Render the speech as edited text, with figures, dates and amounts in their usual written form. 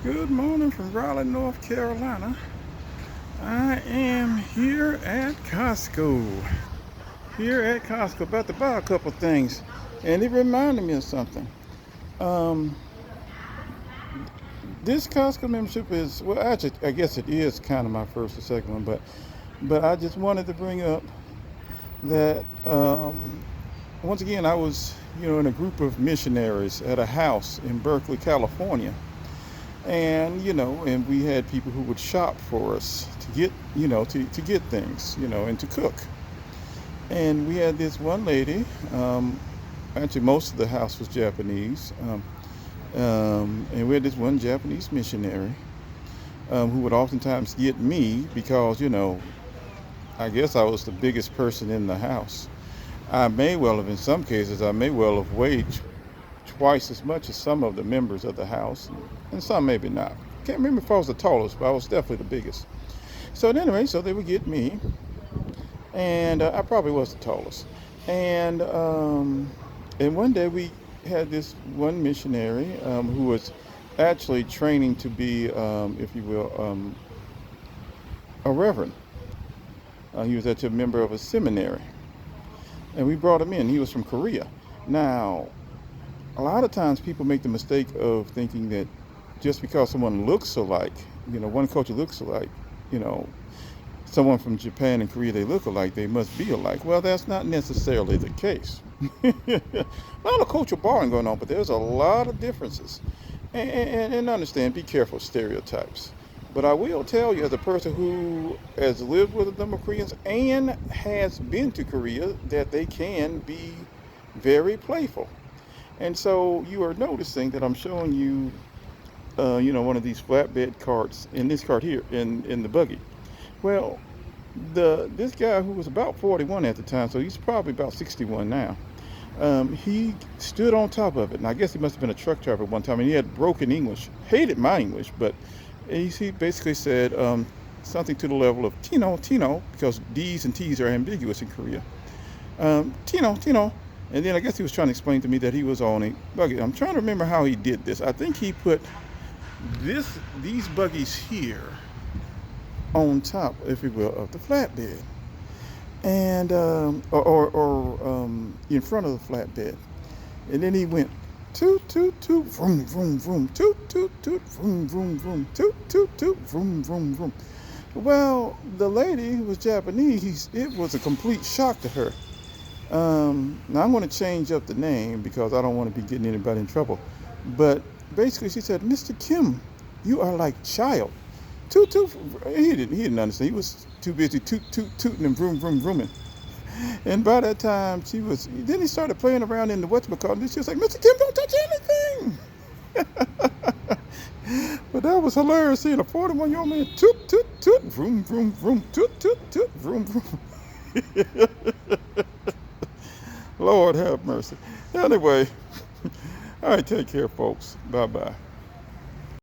Good morning from Raleigh, North Carolina. I am here at Costco. About to buy a couple things, and it reminded me of something. Um, this Costco membership is, well, actually, I guess it is kind of my first or second one, but I just wanted to bring up that once again I was, in a group of missionaries at a house in Berkeley, California. And we had people who would shop for us to get, to get things, and to cook. And we had this one lady. Actually, most of the house was Japanese. And we had this one Japanese missionary who would oftentimes get me because, I guess I was the biggest person in the house. In some cases, I may well have weighed twice as much as some of the members of the house, and some maybe not. Can't remember if I was the tallest, but I was definitely the biggest. So anyway, so they would get me, and I probably was the tallest. And one day we had this one missionary who was actually training to be, if you will, a reverend. He was actually a member of a seminary, and we brought him in. He was from Korea. Now, a lot of times people make the mistake of thinking that just because someone looks alike, one culture looks alike, you know, someone from Japan and Korea, they look alike, they must be alike. Well, that's not necessarily the case. A lot of cultural borrowing going on, but there's a lot of differences. And understand, be careful of stereotypes. But I will tell you, as a person who has lived with a number of Koreans and has been to Korea, that they can be very playful. And so you are noticing that I'm showing you, one of these flatbed carts, in this cart here, in the buggy. Well, this guy who was about 41 at the time, so he's probably about 61 now. He stood on top of it, and I guess he must have been a truck driver one time, and he had broken English. Hated my English, but he basically said something to the level of Tino, because D's and T's are ambiguous in Korea. Tino. And then I guess he was trying to explain to me that he was on a buggy. I'm trying to remember how he did this. I think he put these buggies here on top, if you will, of the flatbed, and or in front of the flatbed. And then he went toot toot toot vroom vroom vroom toot toot toot vroom vroom vroom toot toot toot vroom vroom vroom. Well, the lady who was Japanese, it was a complete shock to her. Now I'm going to change up the name because I don't want to be getting anybody in trouble. But basically she said, "Mr. Kim, you are like child." Toot toot. He didn't understand. He was too busy tooting and vroom vroom vrooming. And by that time then he started playing around in the whatchamacallit, and she was like, "Mr. Kim, don't touch anything." But that was hilarious, seeing a 41-year-old man toot toot toot vroom vroom vroom toot toot toot vroom vroom. Lord have mercy. Anyway, all right, take care, folks. Bye-bye.